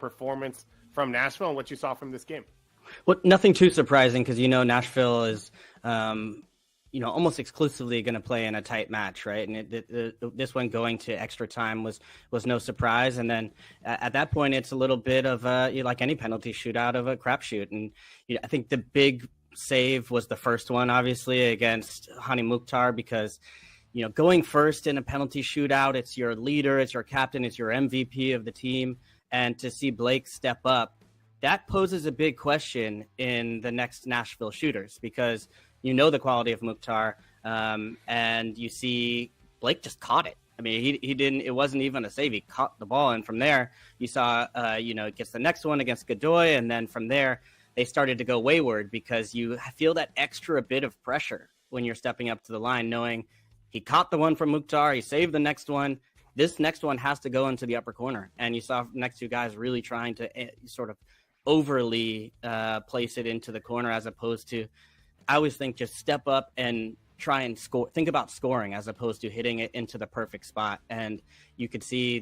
performance from Nashville and what you saw from this game. Well, nothing too surprising because, Nashville is, almost exclusively going to play in a tight match, right? And this one going to extra time was no surprise. And then at that point, it's a little bit of like any penalty shootout of a crapshoot. And I think the big save was the first one, obviously, against Hani Mukhtar, because going first in a penalty shootout, it's your leader, it's your captain, it's your MVP of the team. And to see Blake step up, that poses a big question in the next Nashville shooters, because the quality of Mukhtar, and you see Blake just caught it. I mean, he didn't, it wasn't even a save. He caught the ball. And from there, you saw, it gets the next one against Godoy. And then from there, they started to go wayward, because you feel that extra bit of pressure when you're stepping up to the line, knowing he caught the one from Mukhtar, he saved the next one. This next one has to go into the upper corner. And you saw next two guys really trying to sort of overly place it into the corner, as opposed to, I always think, just step up and try and score. Think about scoring as opposed to hitting it into the perfect spot. And you could see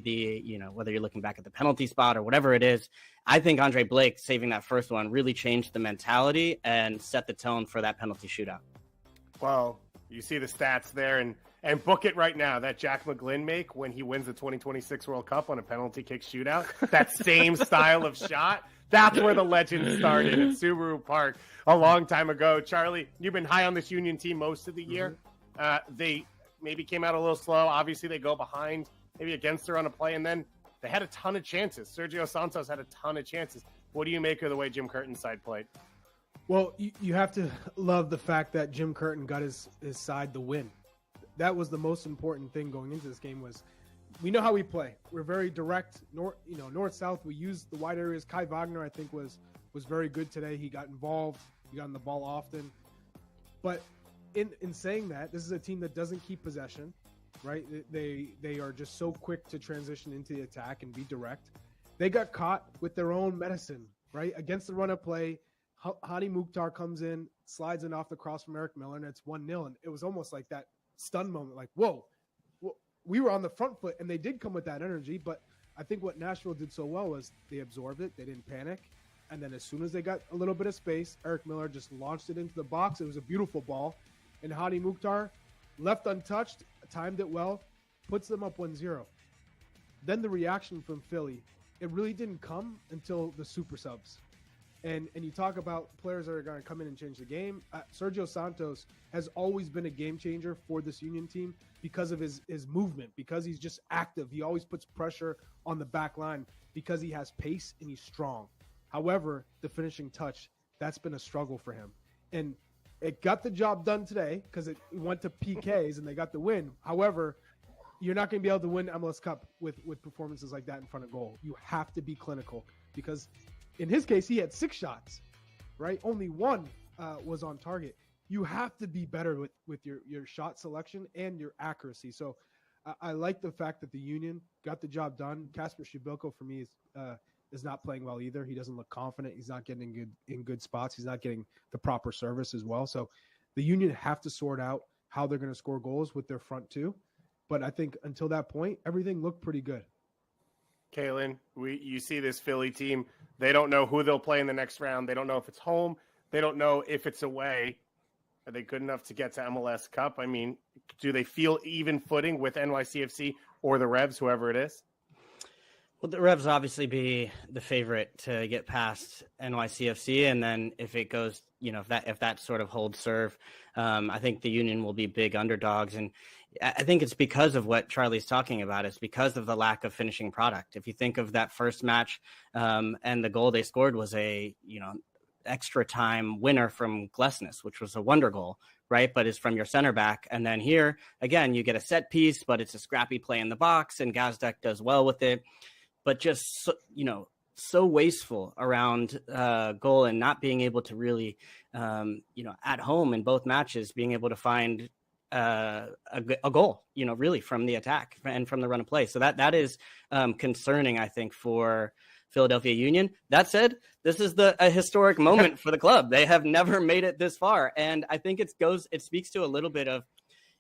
whether you're looking back at the penalty spot or whatever it is, I think Andre Blake saving that first one really changed the mentality and set the tone for that penalty shootout. Well, you see the stats there, and book it right now, that Jack McGlynn make when he wins the 2026 World Cup on a penalty kick shootout, that same style of shot. That's where the legend started at Subaru Park a long time ago. Charlie, you've been high on this Union team most of the year. They maybe came out a little slow. Obviously, they go behind, maybe against her on a play, and then they had a ton of chances. Sergio Santos had a ton of chances. What do you make of the way Jim Curtin's side played? Well, you have to love the fact that Jim Curtin got his side the win. That was the most important thing going into this game. Was we know how we play. We're very direct, north-south. We use the wide areas. Kai Wagner, I think, was very good today. He got involved. He got on the ball often. But in saying that, this is a team that doesn't keep possession, right? They are just so quick to transition into the attack and be direct. They got caught with their own medicine, right? Against the run of play, Hani Mukhtar comes in, slides it off the cross from Eric Miller, and it's 1-0. And it was almost like that stun moment, like, whoa. We were on the front foot, and they did come with that energy. But I think what Nashville did so well was they absorbed it. They didn't panic. And then as soon as they got a little bit of space, Eric Miller just launched it into the box. It was a beautiful ball. And Hani Mukhtar, left untouched, timed it well, puts them up 1-0. Then the reaction from Philly, it really didn't come until the super subs. And you talk about players that are going to come in and change the game. Sergio Santos has always been a game changer for this Union team because of his movement, because he's just active. He always puts pressure on the back line because he has pace and he's strong. However, the finishing touch, that's been a struggle for him. And it got the job done today because it went to PKs and they got the win. However, you're not going to be able to win MLS Cup with performances like that in front of goal. You have to be clinical because in his case, he had 6 shots, right? Only 1 was on target. You have to be better with your shot selection and your accuracy. So I like the fact that the Union got the job done. Kasper Shibilko, for me, is not playing well either. He doesn't look confident. He's not getting in good spots. He's not getting the proper service as well. So the Union have to sort out how they're going to score goals with their front two. But I think until that point, everything looked pretty good. Calen, you see this Philly team. They don't know who they'll play in the next round. They don't know if it's home. They don't know if it's away. Are they good enough to get to MLS Cup? I mean, do they feel even footing with NYCFC or the Revs, whoever it is? Well, the Revs obviously be the favorite to get past NYCFC, and then if it goes, if that sort of holds serve, I think the Union will be big underdogs. And I think it's because of what Charlie's talking about. It's because of the lack of finishing product. If you think of that first match, and the goal they scored was a, extra time winner from Glesnes, which was a wonder goal, right? But it's from your center back. And then here, again, you get a set piece, but it's a scrappy play in the box, and Gazdak does well with it. But just, so wasteful around goal and not being able to really, at home in both matches, being able to find a goal, really from the attack and from the run of play. So that is concerning, I think, for Philadelphia Union. That said, this is a historic moment for the club. They have never made it this far. And I think it speaks to a little bit of,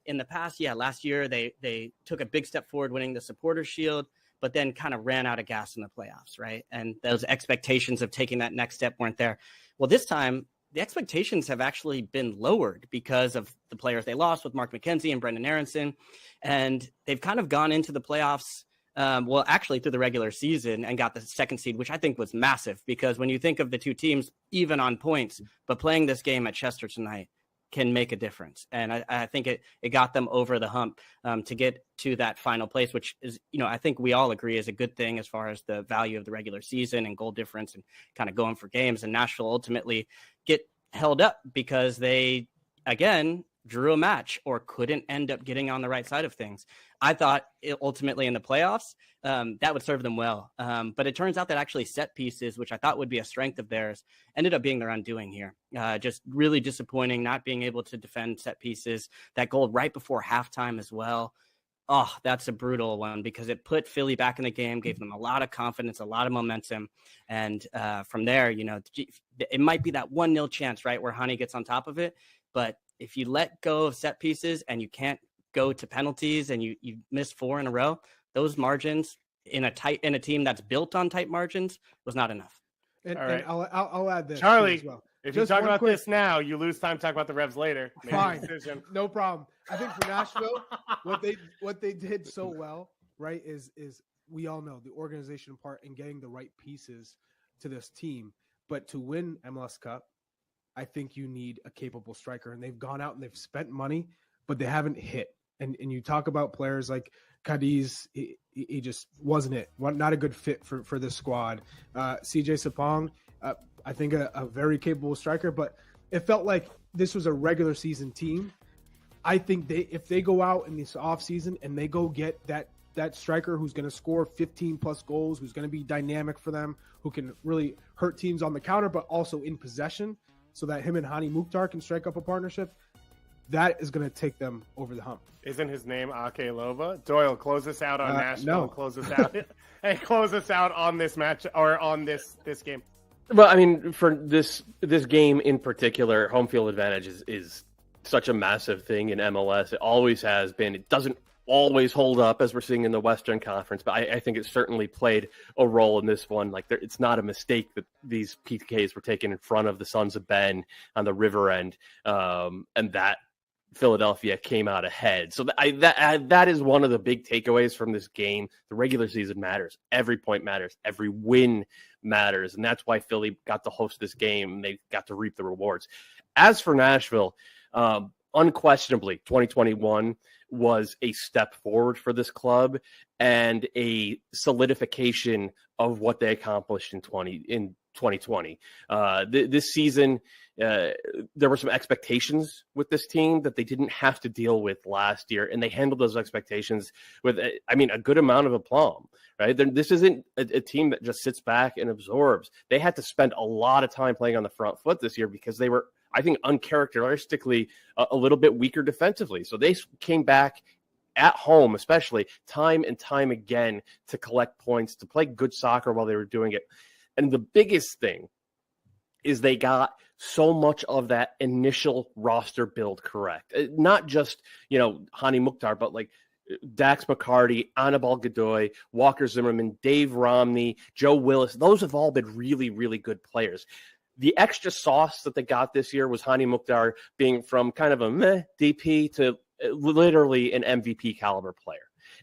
in the past, last year, they took a big step forward winning the Supporters Shield. but then kind of ran out of gas in the playoffs, right? And those expectations of taking that next step weren't there. Well, this time, the expectations have actually been lowered because of the players they lost with Mark McKenzie and Brendan Aronson. And they've kind of gone into the playoffs, actually through the regular season, and got the second seed, which I think was massive, because when you think of the two teams, even on points, but playing this game at Chester tonight can make a difference. And I think it got them over the hump to get to that final place, which is, I think we all agree is a good thing as far as the value of the regular season and goal difference and kind of going for games. And Nashville ultimately get held up because they, again, drew a match or couldn't end up getting on the right side of things. I thought ultimately in the playoffs, that would serve them well. But it turns out that actually set pieces, which I thought would be a strength of theirs, ended up being their undoing here. Just really disappointing, not being able to defend set pieces. That goal right before halftime as well. Oh, that's a brutal one, because it put Philly back in the game, gave them a lot of confidence, a lot of momentum. And from there, it might be that 1-0 chance, right, where Hani gets on top of it. But if you let go of set pieces and you can't go to penalties and you miss 4 in a row, those margins in a team that's built on tight margins was not enough. And, all right. And I'll add this, Charlie, as well. If you talk about this now, you lose time to talk about the Revs later. Fine, no problem. I think for Nashville, what they did so well, right, is we all know the organization part and getting the right pieces to this team. But to win MLS Cup, I think you need a capable striker, and they've gone out and they've spent money, but they haven't hit. And you talk about players like Cadiz, he just wasn't it. Not a good fit for this squad. CJ Sapong, I think a very capable striker, but it felt like this was a regular season team. I think if they go out in this offseason and they go get that striker who's going to score 15 plus goals, who's going to be dynamic for them, who can really hurt teams on the counter, but also in possession, so that him and Hani Mukhtar can strike up a partnership, that is going to take them over the hump. Isn't his name Ake Loba? Doyle, close us out on Nashville. No. Close us out. And close us out on this match, or on this game. Well, I mean, for this game in particular, home field advantage is such a massive thing in MLS. It always has been. It doesn't always hold up, as we're seeing in the Western Conference, but I think it certainly played a role in this one. Like, it's not a mistake that these PKs were taken in front of the Sons of Ben on the river end, and that Philadelphia came out ahead. So that is one of the big takeaways from this game. The regular season matters. Every point matters. Every win matters. And that's why Philly got to host this game, and they got to reap the rewards. As for Nashville, unquestionably, 2021 was a step forward for this club and a solidification of what they accomplished in 2020. This season, there were some expectations with this team that they didn't have to deal with last year, and they handled those expectations with, a good amount of aplomb, right? This isn't a team that just sits back and absorbs. They had to spend a lot of time playing on the front foot this year because they were, I think, uncharacteristically a little bit weaker defensively. So they came back at home, especially, time and time again to collect points, to play good soccer while they were doing it. And the biggest thing is they got so much of that initial roster build correct. Not just, Hani Mukhtar, but like Dax McCarty, Anibal Godoy, Walker Zimmerman, Dave Romney, Joe Willis. Those have all been really, really good players. The extra sauce that they got this year was Hani Mukhtar being from kind of a meh DP to literally an MVP caliber player.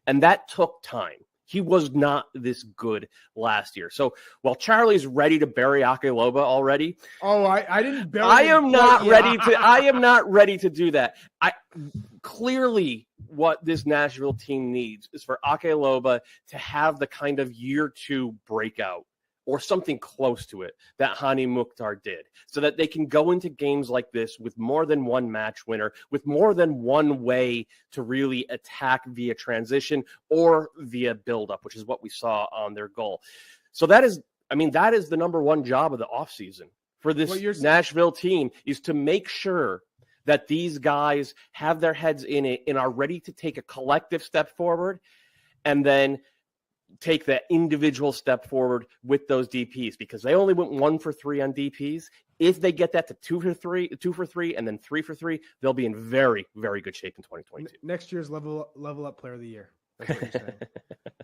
And that took time. He was not this good last year. So while Charlie's ready to bury Ake Loba already, I didn't bury him. I am not ready to do that. Clearly what this Nashville team needs is for Ake Loba to have the kind of year 2 breakout or something close to it that Hani Mukhtar did, so that they can go into games like this with more than one match winner, with more than one way to really attack via transition or via buildup, which is what we saw on their goal. So that is the number one job of the offseason for this Nashville team, is to make sure that these guys have their heads in it and are ready to take a collective step forward, and then take that individual step forward with those DPs, because they only went 1 for 3 on DPs. If they get that to 2 for 3, and then 3 for 3, they'll be in very, very good shape in 2022. Next year's level up player of the year. That's what you're saying.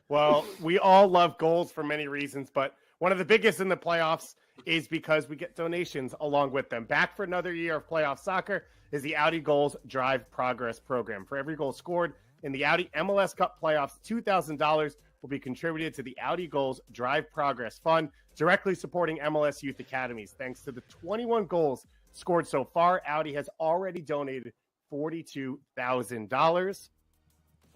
Well, we all love goals for many reasons, but one of the biggest in the playoffs is because we get donations along with them. Back for another year of playoff soccer is the Audi Goals Drive Progress program. For every goal scored in the Audi MLS Cup playoffs, $2,000 will be contributed to the Audi Goals Drive Progress Fund, directly supporting MLS youth academies. Thanks to the 21 goals scored so far, Audi has already donated $42,000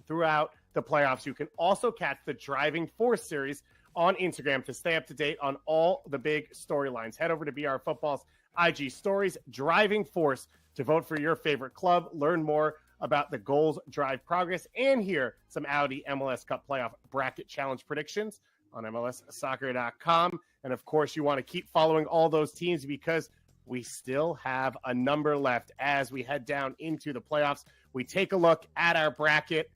throughout the playoffs. You can also catch the Driving Force series on Instagram to stay up to date on all the big storylines. Head over to BR Football's IG Stories, Driving Force, to vote for your favorite club, learn more about the goals drive progress, and hear some Audi MLS Cup playoff bracket challenge predictions on MLSsoccer.com. And of course, you want to keep following all those teams because we still have a number left as we head down into the playoffs. We take a look at our bracket,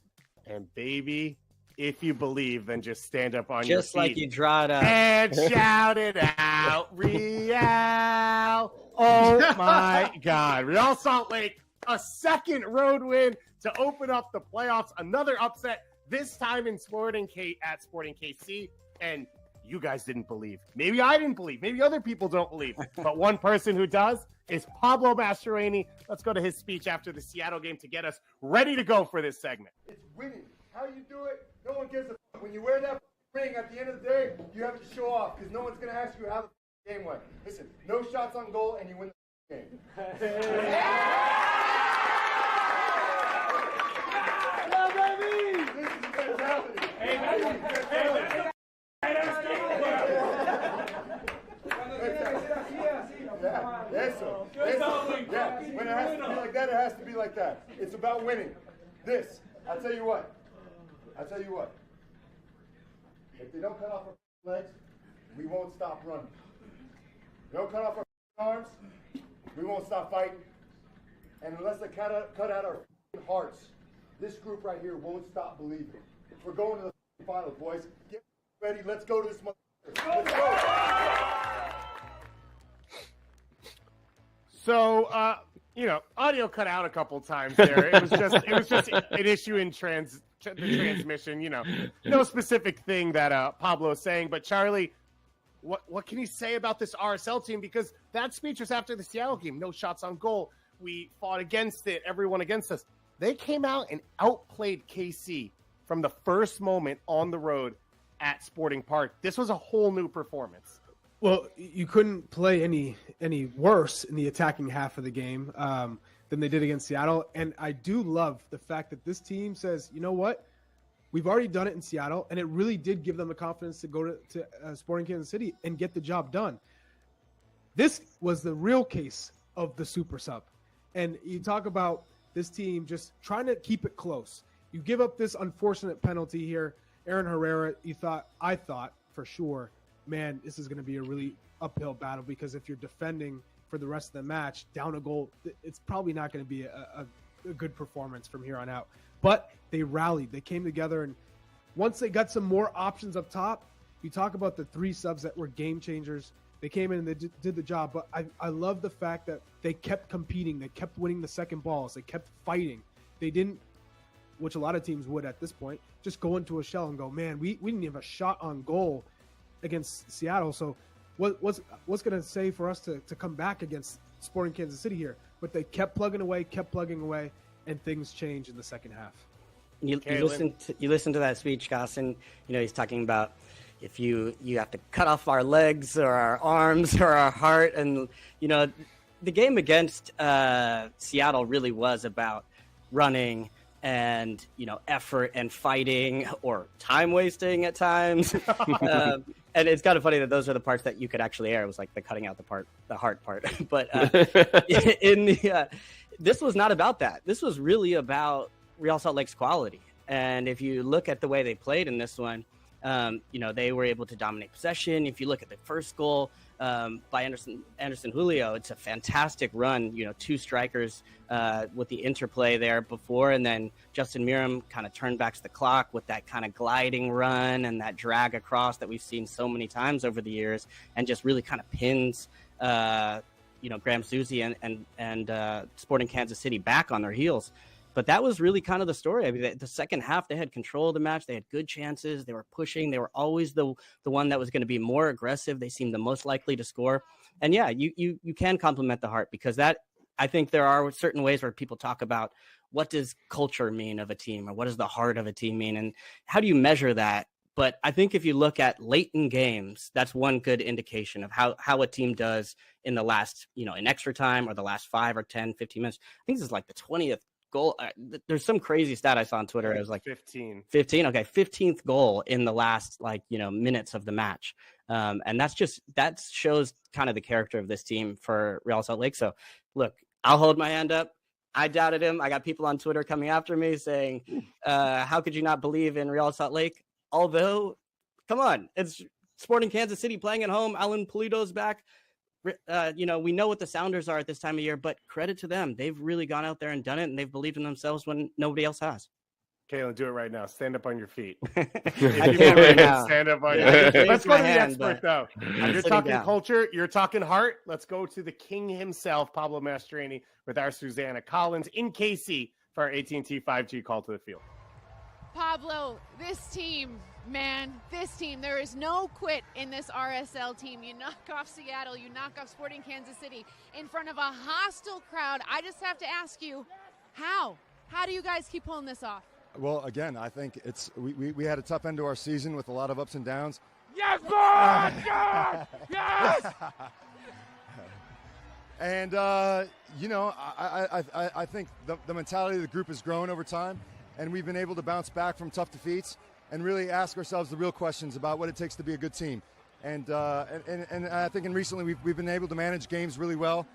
and baby, if you believe, then just stand up on your feet. Just like you draw it up. And shout it out, Real. Oh, my God. Real Salt Lake, a second road win to open up the playoffs. Another upset, this time in Sporting KC. And you guys didn't believe. Maybe I didn't believe. Maybe other people don't believe. But one person who does is Pablo Mastroeni. Let's go to his speech after the Seattle game to get us ready to go for this segment. It's winning. How you do it, no one gives a fuck. When you wear that ring at the end of the day, you have to show off because no one's going to ask you how the game went. Listen, no shots on goal and you win the game. Yeah, baby! This is mentality. Eso. Yeah, when it has to be like that, it has to be like that. It's about winning. This, I'll tell you what. If they don't cut off our legs, we won't stop running. If they don't cut off our arms, we won't stop fighting. And unless they cut out our hearts, this group right here won't stop believing. We're going to the finals, boys. Get ready. Let's go to this motherfucker. Let's go. So, audio cut out a couple times there. It was just an issue in the transmission. No specific thing that Pablo is saying. But Charlie, what can you say about this RSL team? Because that speech was after the Seattle game. No shots on goal. We fought against it. Everyone against us. They came out and outplayed KC from the first moment on the road at Sporting Park. This was a whole new performance. Well, you couldn't play any worse in the attacking half of the game than they did against Seattle. And I do love the fact that this team says, you know what? We've already done it in Seattle, and it really did give them the confidence to go to Sporting Kansas City and get the job done. This was the real case of the super sub. And you talk about this team just trying to keep it close. You give up this unfortunate penalty here. Aaron Herrera, I thought for sure, man, this is going to be a really uphill battle because if you're defending for the rest of the match, down a goal, it's probably not going to be a good performance from here on out. But they rallied. They came together, and once they got some more options up top, you talk about the three subs that were game changers. They came in and they did the job. But I love the fact that they kept competing. They kept winning the second balls. They kept fighting. They didn't, which a lot of teams would at this point, just go into a shell and go, man, we didn't have a shot on goal against Seattle. So what's going to say for us to come back against Sporting Kansas City here? But they kept plugging away, and things changed in the second half. You listen to that speech, Gossen. He's talking about if you have to cut off our legs or our arms or our heart. And, the game against Seattle really was about running and, effort and fighting or time wasting at times. And it's kind of funny that those are the parts that you could actually air. It was like the cutting out the hard part. But this was not about that. This was really about Real Salt Lake's quality. And if you look at the way they played in this one, they were able to dominate possession. If you look at the first goal by Anderson Julio, it's a fantastic run. Two strikers with the interplay there before, and then Justin Miram kind of turned back the clock with that kind of gliding run and that drag across that we've seen so many times over the years, and just really kind of pins Graham Zusi and Sporting Kansas City back on their heels. But that was really kind of the story. I mean, the second half, they had control of the match. They had good chances. They were pushing. They were always the one that was going to be more aggressive. They seemed the most likely to score. And yeah, you can compliment the heart, because that, I think there are certain ways where people talk about what does culture mean of a team, or what does the heart of a team mean, and how do you measure that? But I think if you look at late in games, that's one good indication of how a team does in the last, in extra time, or the last 5 or 10, 15 minutes. I think this is like the 20th goal. There's some crazy stat I saw on Twitter. It was like 15. Okay. 15th goal in the last minutes of the match. And that shows kind of the character of this team for Real Salt Lake. So look, I'll hold my hand up. I doubted him. I got people on Twitter coming after me saying, how could you not believe in Real Salt Lake? Although, come on, it's Sporting Kansas City playing at home. Alan Pulido's back. We know what the Sounders are at this time of year, but credit to them. They've really gone out there and done it, and they've believed in themselves when nobody else has. Calen, do it right now. Stand up on your feet. I can't right now. Stand up on your feet. Let's go to the hand, expert, though. You're talking culture. You're talking heart. Let's go to the king himself, Pablo Mastroeni, with our Susanna Collins in KC for our AT&T 5G call to the field. Pablo, this team, there is no quit in this RSL team. You knock off Seattle, you knock off Sporting Kansas City in front of a hostile crowd. I just have to ask you, how? How do you guys keep pulling this off? Well, again, I think we had a tough end to our season with a lot of ups and downs. Yes, boy! Yes! Yes! And, I think the mentality of the group has grown over time, and we've been able to bounce back from tough defeats and really ask ourselves the real questions about what it takes to be a good team. And I think recently we've been able to manage games really well.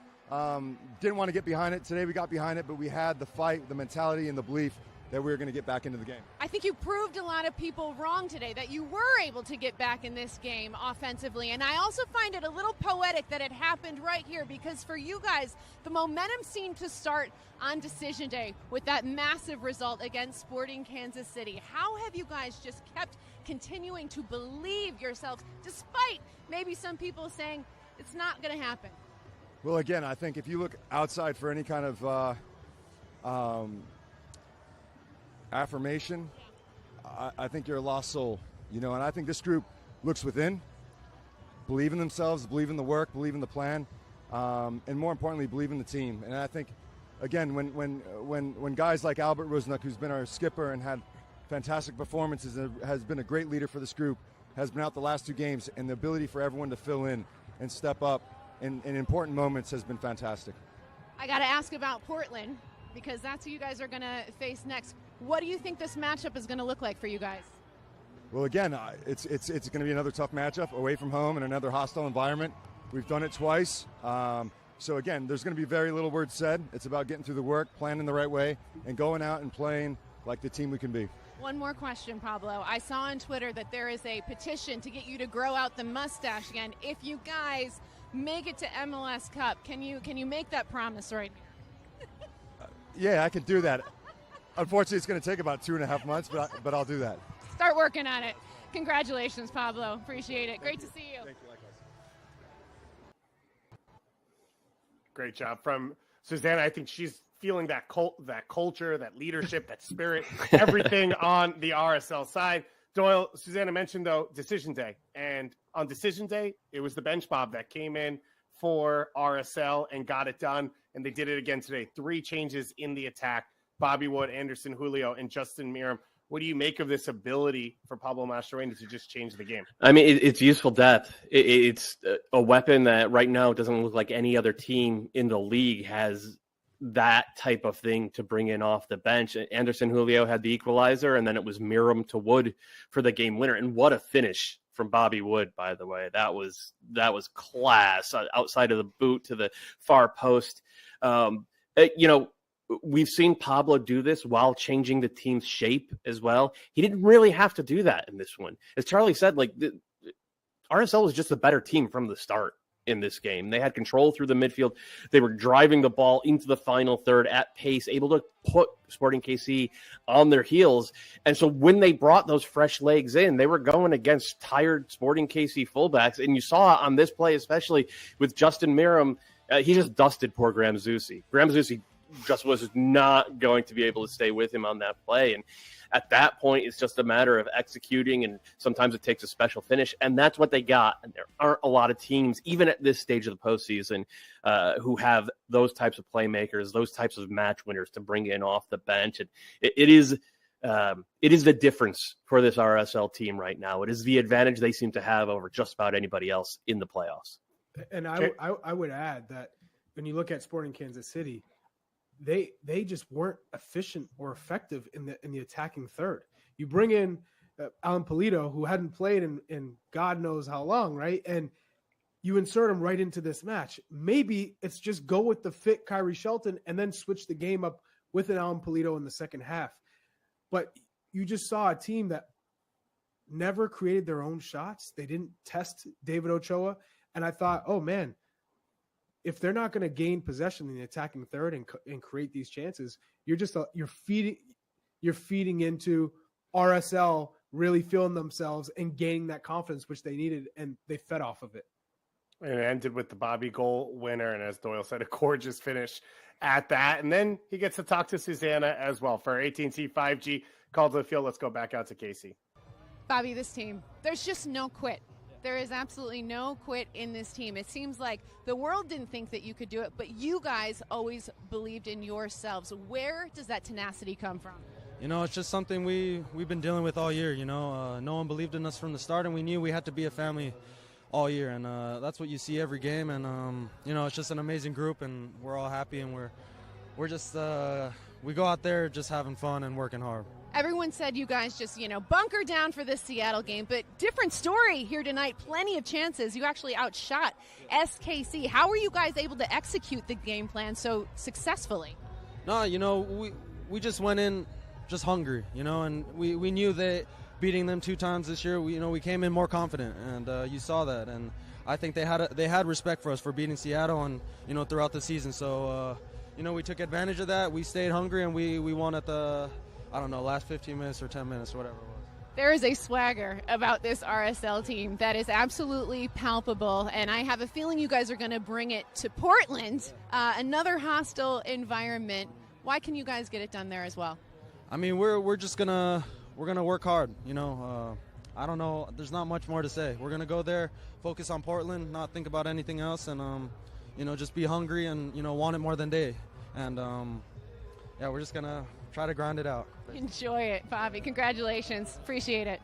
Didn't want to get behind it. Today we got behind it, but we had the fight, the mentality, and the belief that we were going to get back into the game. I think you proved a lot of people wrong today, that you were able to get back in this game offensively. And I also find it a little poetic that it happened right here, because for you guys, the momentum seemed to start on decision day with that massive result against Sporting Kansas City. How have you guys just kept continuing to believe yourselves, despite maybe some people saying it's not going to happen? Well, again, I think if you look outside for any kind of affirmation, I think you're a lost soul, and I think this group looks within, believe in themselves, believe in the work, believe in the plan, and more importantly, believe in the team. And I think, again, when guys like Albert Rusnak, who's been our skipper and had fantastic performances, has been a great leader for this group, has been out the last 2 games, and the ability for everyone to fill in and step up in important moments has been fantastic. I got to ask about Portland, because that's who you guys are going to face next. What do you think this matchup is going to look like for you guys? Well, again, it's going to be another tough matchup away from home in another hostile environment. We've done it twice. So, again, there's going to be very little words said. It's about getting through the work, planning the right way, and going out and playing like the team we can be. One more question, Pablo. I saw on Twitter that there is a petition to get you to grow out the mustache again. If you guys make it to MLS Cup, can you make that promise right now? Yeah, I can do that. Unfortunately, it's going to take about 2.5 months, but I'll do that. Start working on it. Congratulations, Pablo. Appreciate it. Great to see you. Thank you, likewise. Great job from Susanna. I think she's feeling that culture, that leadership, that spirit, everything on the RSL side. Doyle, Susanna mentioned, though, decision day. And on decision day, it was the bench mob that came in for RSL and got it done. And they did it again today. 3 changes in the attack. Bobby Wood, Anderson Julio, and Justin Miram. What do you make of this ability for Pablo Mastroeni to just change the game? I mean, it's useful depth. It's a weapon that right now doesn't look like any other team in the league has that type of thing to bring in off the bench. Anderson Julio had the equalizer, and then it was Miram to Wood for the game winner. And what a finish from Bobby Wood, by the way. That was class, outside of the boot to the far post. We've seen Pablo do this while changing the team's shape as well. He didn't really have to do that in this one. As Charlie said, RSL was just a better team from the start in this game. They had control through the midfield. They were driving the ball into the final third at pace, able to put Sporting KC on their heels. And so when they brought those fresh legs in, they were going against tired Sporting KC fullbacks. And you saw on this play, especially with Justin Miram, he just dusted poor Graham Zusi. Graham Zusi just was not going to be able to stay with him on that play. And at that point, it's just a matter of executing, and sometimes it takes a special finish, and that's what they got. And there aren't a lot of teams, even at this stage of the postseason, who have those types of playmakers, those types of match winners to bring in off the bench. And it is the difference for this RSL team right now. It is the advantage they seem to have over just about anybody else in the playoffs. And I would add that when you look at Sporting Kansas City, they just weren't efficient or effective in the attacking third. You bring in Alan Pulido, who hadn't played in God knows how long, right? And you insert him right into this match. Maybe it's just go with the fit Kyrie Shelton and then switch the game up with an Alan Pulido in the second half. But you just saw a team that never created their own shots. They didn't test David Ochoa. And I thought, oh, man, if they're not going to gain possession in the attacking third and create these chances, you're feeding into RSL really feeling themselves and gaining that confidence, which they needed, and they fed off of it. And it ended with the Bobby goal winner, and as Doyle said, a gorgeous finish at that. And then he gets to talk to Susanna as well for AT&T 5G. Called to the field. Let's go back out to Casey. Bobby, this team, there's just no quit. There is absolutely no quit in this team. It seems like the world didn't think that you could do it, but you guys always believed in yourselves. Where does that tenacity come from? You know, it's just something we've been dealing with all year. You know, no one believed in us from the start, and we knew we had to be a family all year, and that's what you see every game. And you know, it's just an amazing group, and we're all happy, and we're just we go out there just having fun and working hard. Everyone said you guys just, bunker down for this Seattle game, but different story here tonight. Plenty of chances. You actually outshot SKC. How were you guys able to execute the game plan so successfully? No, you know, we just went in just hungry, you know, and we knew that beating them 2 times this year, we came in more confident, and you saw that. And I think they had respect for us for beating Seattle and, throughout the season. So, we took advantage of that. We stayed hungry, and we won at the last 15 minutes or 10 minutes, whatever it was. There is a swagger about this RSL team that is absolutely palpable, and I have a feeling you guys are going to bring it to Portland, another hostile environment. Why can you guys get it done there as well? I mean, we're just gonna work hard. I don't know. There's not much more to say. We're gonna go there, focus on Portland, not think about anything else, and just be hungry and want it more than they. And we're just gonna try to grind it out. Enjoy it, Bobby. Congratulations. Appreciate it.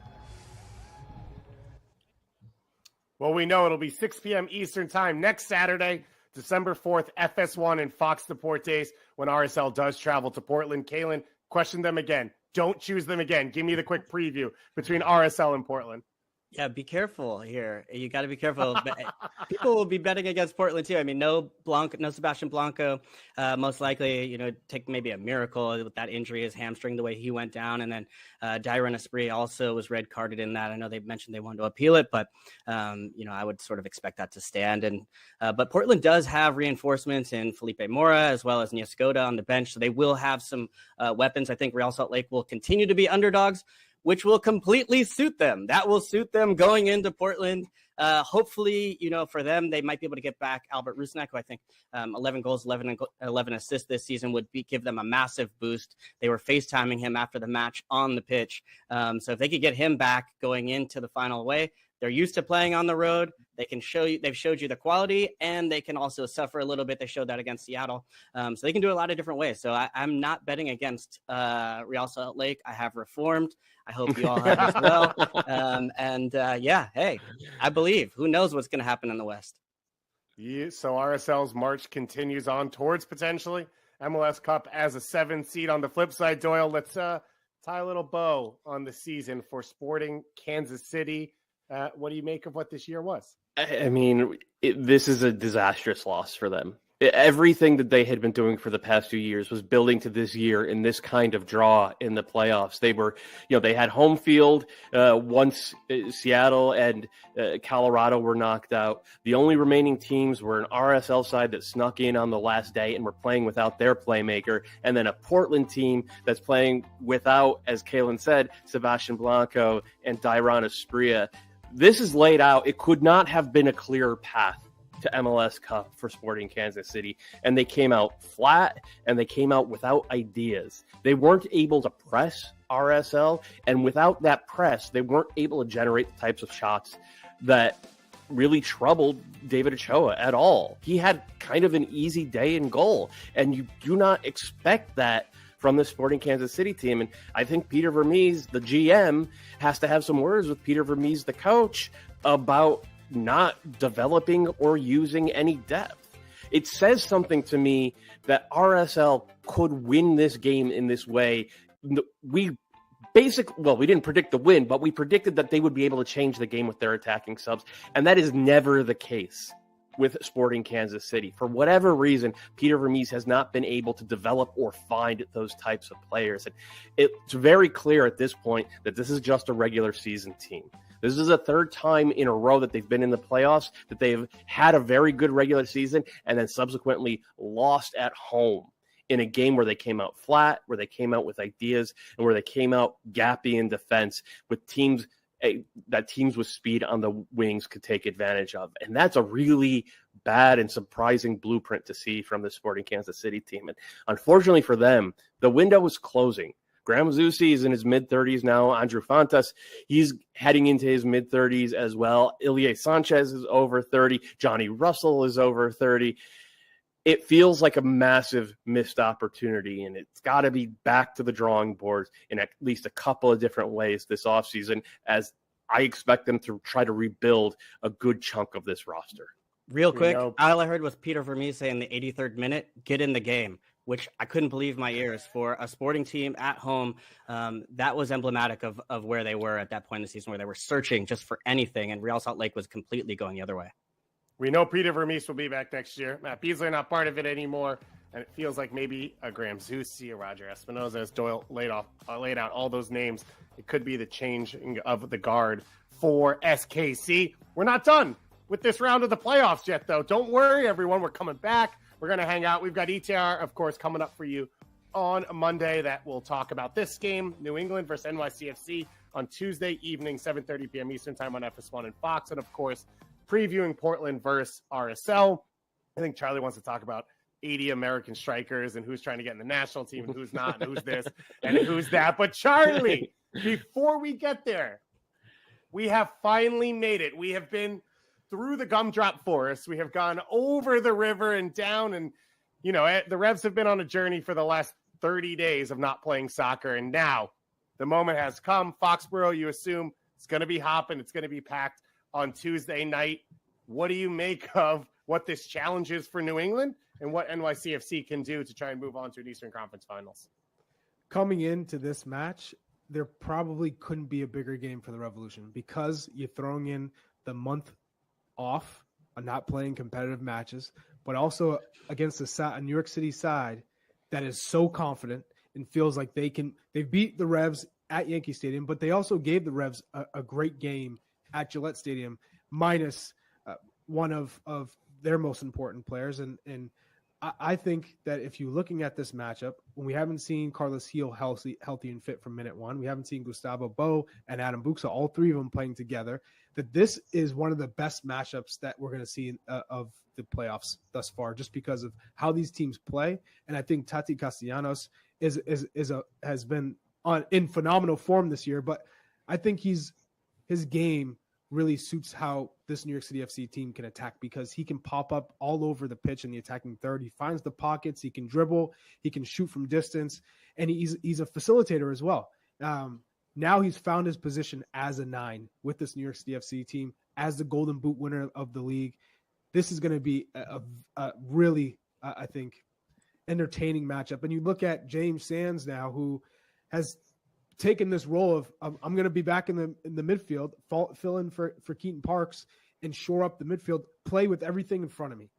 Well, we know it'll be 6 p.m. Eastern time next Saturday, December 4th, FS1 and Fox Deportes, when RSL does travel to Portland. Calen, question them again. Don't choose them again. Give me the quick preview between RSL and Portland. Yeah, be careful here. You got to be careful. People will be betting against Portland too. I mean, no Sebastian Blanco. Most likely, take maybe a miracle with that injury, his hamstring, the way he went down, and then Dyron Esprit also was red carded in that. I know they mentioned they wanted to appeal it, but I would sort of expect that to stand. And but Portland does have reinforcements in Felipe Mora as well as Niascoda on the bench, so they will have some weapons. I think Real Salt Lake will continue to be underdogs, which will completely suit them. That will suit them going into Portland. Hopefully, for them, they might be able to get back Albert Rusnak, who I think 11 goals, 11 assists this season would give them a massive boost. They were FaceTiming him after the match on the pitch. So if they could get him back going into the final away, they're used to playing on the road. They've showed you the quality, and they can also suffer a little bit. They showed that against Seattle. So they can do a lot of different ways. So I'm not betting against Real Salt Lake. I have reformed. I hope you all have as well. Hey, I believe. Who knows what's going to happen in the West? Yeah, so RSL's march continues on towards potentially MLS Cup as a 7th seed. On the flip side, Doyle, let's tie a little bow on the season for Sporting Kansas City. What do you make of what this year was? I mean, this is a disastrous loss for them. Everything that they had been doing for the past 2 years was building to this year in this kind of draw in the playoffs. They were, they had home field once Seattle and Colorado were knocked out. The only remaining teams were an RSL side that snuck in on the last day and were playing without their playmaker, and then a Portland team that's playing without, as Calen said, Sebastian Blanco and Dyron Esprit. This is laid out. It could not have been a clearer path to MLS Cup for Sporting Kansas City, and they came out flat and they came out without ideas. They weren't able to press RSL, and without that press, they weren't able to generate the types of shots that really troubled David Ochoa at all. He had kind of an easy day in goal, and you do not expect that from the Sporting Kansas City team. And I think Peter Vermees, the GM, has to have some words with Peter Vermees, the coach, about not developing or using any depth. It says something to me that RSL could win this game in this way. We didn't predict the win, but we predicted that they would be able to change the game with their attacking subs. And that is never the case with Sporting Kansas City. For whatever reason, Peter Vermees has not been able to develop or find those types of players. And it's very clear at this point that this is just a regular season team. This is the third time in a row that they've been in the playoffs, that they've had a very good regular season and then subsequently lost at home in a game where they came out flat, where they came out with ideas, and where they came out gappy in defense with teams with speed on the wings could take advantage of. And that's a really bad and surprising blueprint to see from the Sporting Kansas City team. And unfortunately for them, the window was closing. Graham Zusi is in his mid-30s now. Andrew Fontas, he's heading into his mid-30s as well. Ilie Sanchez is over 30. Johnny Russell is over 30. It feels like a massive missed opportunity, and it's got to be back to the drawing board in at least a couple of different ways this offseason, as I expect them to try to rebuild a good chunk of this roster. Real quick, all I heard was Peter Vermees saying the 83rd minute, get in the game, which I couldn't believe my ears. For a Sporting team at home, that was emblematic of where they were at that point in the season, where they were searching just for anything, and Real Salt Lake was completely going the other way. We know Peter Vermees will be back next year. Matt Beasley not part of it anymore, and it feels like maybe a Graham Zusi, a Roger Espinoza, as Doyle laid out all those names. It could be the changing of the guard for SKC. We're not done with this round of the playoffs yet, though. Don't worry, everyone. We're coming back. We're going to hang out. We've got ETR, of course, coming up for you on Monday that will talk about this game, New England versus NYCFC, on Tuesday evening, 7:30 p.m. Eastern time on FS1 and Fox, and, of course, previewing Portland versus RSL. I think Charlie wants to talk about 80 American strikers and who's trying to get in the national team and who's not and who's this and who's that. But Charlie, before we get there, we have finally made it. We have been through the gumdrop forest. We have gone over the river and down. And, you know, the Revs have been on a journey for the last 30 days of not playing soccer. And now the moment has come. Foxborough, you assume it's going to be hopping. It's going to be packed on Tuesday night. What do you make of what this challenge is for New England and what NYCFC can do to try and move on to an Eastern Conference Finals? Coming into this match, there probably couldn't be a bigger game for the Revolution because you're throwing in the month off on not playing competitive matches, but also against a New York City side that is so confident and feels like they beat the Revs at Yankee Stadium, but they also gave the Revs a great game at Gillette Stadium, minus one of their most important players. And I think that if you're looking at this matchup, when we haven't seen Carlos Gil healthy and fit from minute one, we haven't seen Gustavo Bo and Adam Buxa, all three of them playing together, that this is one of the best matchups that we're going to see of the playoffs thus far, just because of how these teams play. And I think Tati Castellanos has been in phenomenal form this year, but I think his game really suits how this New York City FC team can attack, because he can pop up all over the pitch in the attacking third. He finds the pockets, he can dribble, he can shoot from distance, and he's a facilitator as well. Now he's found his position as a 9 with this New York City FC team as the Golden Boot winner of the league. This is going to be a really, I think, entertaining matchup. And you look at James Sands now, who has taken this role of I'm going to be back in the midfield, fill in for Keaton Parks and shore up the midfield, play with everything in front of me.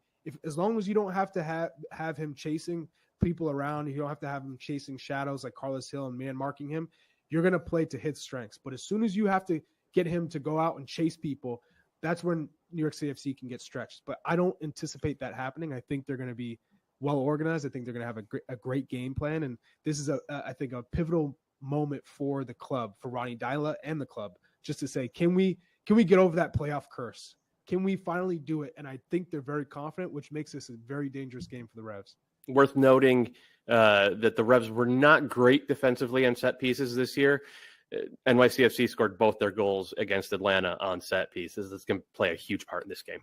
As long as you don't have to have him chasing people around, you don't have to have him chasing shadows like Carlos Hill and man marking him, you're going to play to his strengths. But as soon as you have to get him to go out and chase people, that's when New York City FC can get stretched. But I don't anticipate that happening. I think they're going to be well organized. I think they're going to have a great game plan. And this is I think a pivotal moment for the club, for Ronnie Dyla and the club, just to say, can we get over that playoff curse? can we finally do it? And I think they're very confident, which makes this a very dangerous game for the Revs. Worth noting that the Revs were not great defensively on set pieces this year. NYCFC scored both their goals against Atlanta on set pieces. This can play a huge part in this game.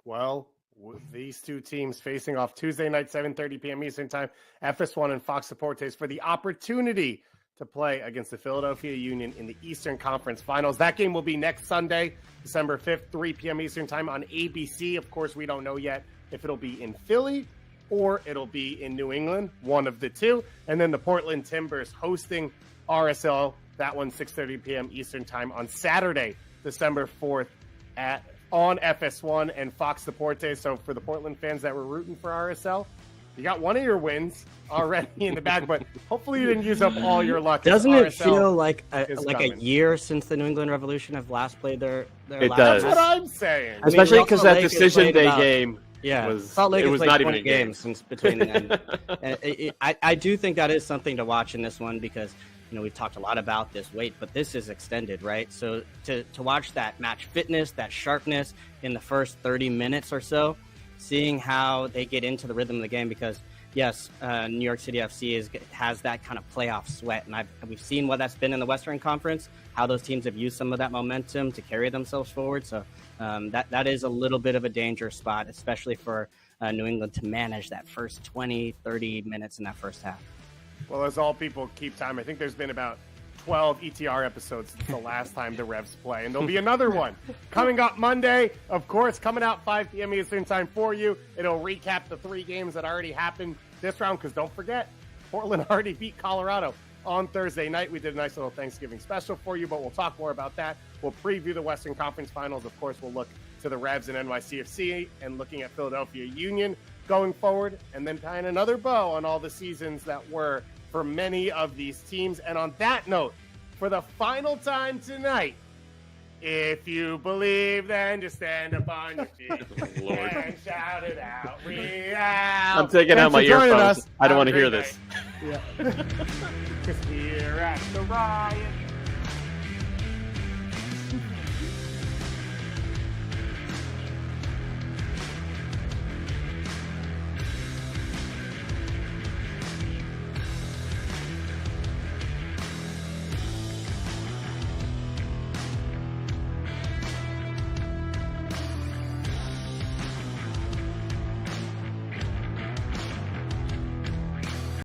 Well, with these two teams facing off Tuesday night, 7:30 p.m. Eastern Time, FS1 and Fox Deportes for the opportunity to play against the Philadelphia Union in the Eastern Conference Finals. That game will be next Sunday, December 5th, 3 p.m. Eastern Time on ABC. Of course, we don't know yet if it'll be in Philly or it'll be in New England, one of the two. And then the Portland Timbers hosting RSL, that one 6:30 p.m. Eastern Time on Saturday, December 4th on FS1 and Fox Deportes. So for the Portland fans that were rooting for RSL, you got one of your wins already in the bag, but hopefully you didn't use up all your luck. Doesn't it RSL feel like a coming. year since the New England Revolution have last played their It last does. That's what I'm saying. Especially Salt because that Lake has decision played day about- game Yeah, was, Salt Lake it has was played not even 20 a game. games since between then. And I do think that is something to watch in this one because, you know, we've talked a lot about this weight, but this is extended, right? So to watch that match fitness, that sharpness in the first 30 minutes or so, seeing how they get into the rhythm of the game because, yes, New York City FC has that kind of playoff sweat, and we've seen what that's been in the Western Conference, how those teams have used some of that momentum to carry themselves forward. So that is a little bit of a danger spot, especially for New England to manage that first 20, 30 minutes in that first half. Well, as all people keep time, I think there's been about 12 ETR episodes since the last time the Revs play, and there'll be another one coming up Monday, of course, coming out 5 p.m. Eastern Time for you. It'll recap the 3 games that already happened this round, because don't forget, Portland already beat Colorado on Thursday night. We did a nice little Thanksgiving special for you, but we'll talk more about that. We'll preview the Western Conference Finals. Of course, we'll look to the Revs and NYCFC and looking at Philadelphia Union going forward, and then tying another bow on all the seasons that were for many of these teams. And on that note, for the final time tonight, if you believe, then just stand up on your feet and shout it out. I'm taking out my earphones. I don't want to hear this. Because here at the Riot